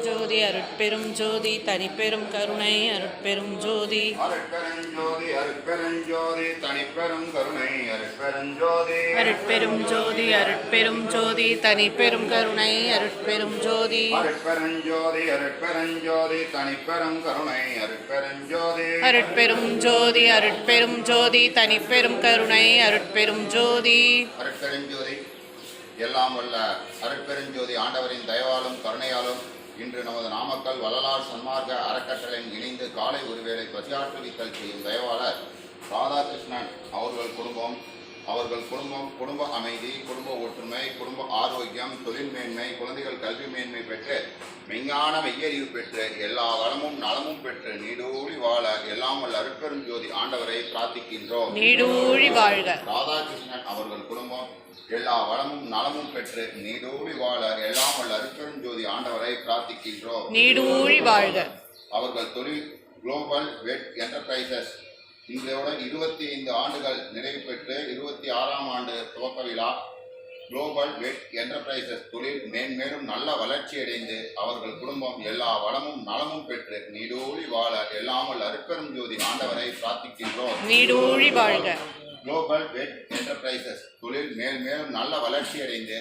ஜோதி அருட்பெரும் ஜோதி தனிப்பெரும் கருணை அருட்பெரும் ஜோதி அருட்பெருஞ்சோதி அருட்பெருஞ்சோதி தனிப்பெரும் கருணை அருட்பெருஞ்சோதி அருட்பெரும் ஜோதி அருட்பெரும் ஜோதி தனிப்பெரும் கருணை அருட்பெரும் ஜோதி அருட்பெருஞ்சோதி அருட்பெருஞ்சோதி தனிப்பெரும் கருணை அருட்பெருஞ்சோதி அருட்பெரும் ஜோதி அருட்பெரும் ஜோதி தனிப்பெரும் கருணை அருட்பெரும் ஜோதி அருட்பெருஞ்சோதி எல்லாம் வல்ல அருட்பெருஞ்சோதி ஆண்டவரின் தயவாலும் கருணையாலும் இன்று நமது நாமக்கல் வள்ளலார் சன்மார்க்க அறக்கட்டளையின் இணைந்து காலை ஒருவேளை பசியாற்றுவித்தல் செய்யும் தயவாளர் ராதாகிருஷ்ணன் அவர்கள் குடும்பம் குடும்ப அமைதி, குடும்ப ஒற்றுமை, குடும்ப ஆரோக்கியம், தொழில் மேன்மை, குழந்தைகள் கல்வி மேன்மை பெற்று மெய்ஞான மெய்யறிவு பெற்று எல்லா வளமும் நலமும் பெற்று நீடூழி வாழ எல்லாம் வல்ல அருட்பெருஞ்சோதி ஆண்டவரை பிரார்த்திக்கின்றோம். நீடூழி வாழ்க. ராதாகிருஷ்ணன் அவர்கள் குடும்பம் எல்லா வளமும் நலமும் பெற்று நீடூழி வாழ எல்லாம் வல்ல அருட்பெருஞ்சோதி ஆண்டவரை பிரார்த்திக்கின்றோம். நீடூழி வாழ்க. அவர்கள் தொழில் குளோபல் வெட் என்டர்பிரைசஸ் இன்றோட 25 ஆண்டுகள் நிறைவு பெற்று 26ஆம் ஆண்டு துவக்க விழா. குளோபல் வெட் என்டர்பிரைசஸ் தொழில் மேன்மேலும் நல்ல வளர்ச்சியடைந்து அவர்கள் குடும்பம் எல்லா வளமும் நலமும் பெற்று நீடூழி வாழ எல்லாமல் அருட்பெருஞ்சோதி ஆண்டவரை பிரார்த்திக்கின்றோம். நீடூழி வாழ்க. குளோபல் வெட் என்டர்பிரைசஸ் தொழில் மேன்மேலும் நல்ல வளர்ச்சியடைந்து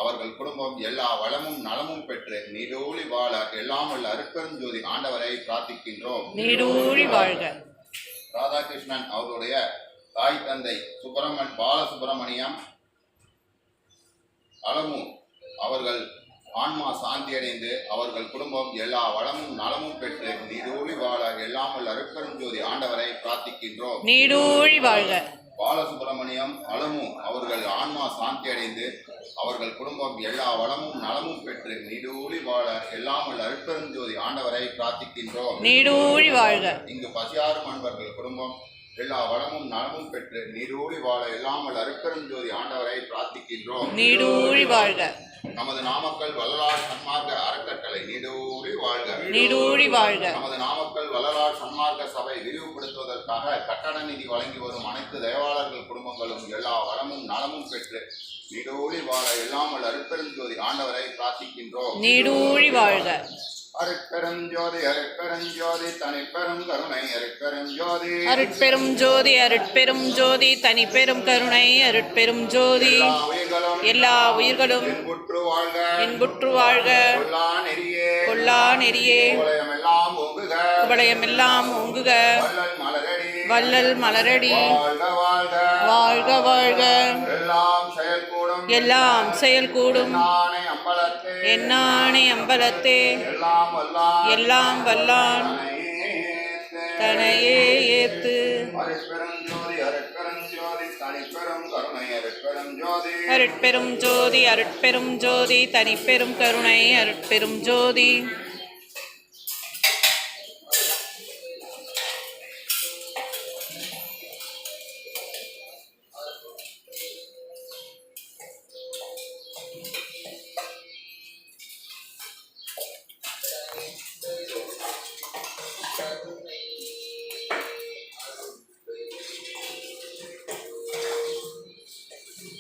அவர்கள் குடும்பம் எல்லா வளமும் நலமும் பெற்று நீடூழி வாழ எல்லாமல் அருட்பெருஞ்சோதி ஆண்டவரை பிரார்த்திக்கின்றோம். நீடூழி வாழ்க. ராதாகிருஷ்ணன் அவருடைய தாய் தந்தை பாலசுப்பிரமணியம் அலமு அவர்கள் ஆன்மா சாந்தியடைந்து அவர்கள் குடும்பம் எல்லா வளமும் நலமும் பெற்று நீடூழி வாழ எல்லாமல் அருட்பெருஞ்சோதி ஆண்டவரை பிரார்த்திக்கின்றோம். நீடூழி வாழ்க. பாலசுப்பிரமணியம் அலமு அவர்கள் ஆன்மா சாந்தியடைந்து அவர்கள் குடும்பம் எல்லா வளமும் நலமும் பெற்று நீடூழி வாழ எல்லாமல் அருட்பெருஞ்சோதி ஆண்டவரை பிரார்த்திக்கின்றோம். நீடூழி வாழ்க. இங்கு பசியாறும் அன்பர்கள் குடும்பம் எல்லா வளமும் நலமும் பெற்று நீடூழி வாழ எல்லாமல் அருட்பெருஞ்சோதி ஆண்டவரை பிரார்த்திக்கின்றோம். நீடூழி வாழ்க. நமது நாமக்கல் வள்ளலார் சன்மார்க்க அறக்கட்டளை நீடூழி வாழ்க. நீடூழி வாழ்க. நமது நாமக்கல் வள்ளலார் சன்மார்க்க சபை விரிவுபடுத்துவதற்காக கட்டண நிதி வழங்கி வரும் அனைத்து தயவாளர்கள் குடும்பங்களும் எல்லா வளமும் நலமும் பெற்று நீடூழி வாழ எல்லாமல் அருட்பெருஞ்சோதி ஆண்டவரை பிரார்த்திக்கின்றோம். நீடூழி வாழ்க. அருட்பெருஞ்சோதி அருட்பெருஞ்சோதி தனிப்பெரும் கருணை அருட்பெருஞ்சோதி அருட்பெரும் ஜோதி அருட்பெரும் ஜோதி தனிப்பெரும் கருணை அருட்பெரும் ஜோதி எல்லா உயிர்களும் இன்புற்று வாழ்க. கொல்லா நெறியே குவளையமெல்லாம் ஓங்குக. வள்ளல் மலரடி வாழ்க வாழ்க. எல்லாம் செயல்கூடும் என்னானே அம்பலத்தே எல்லாம் வல்லான் தனையே ஏத்து. அருட்பெரும் ஜோதி அருட்பெரும் ஜோதி தனிப்பெரும் கருணை அருட்பெரும் ஜோதி.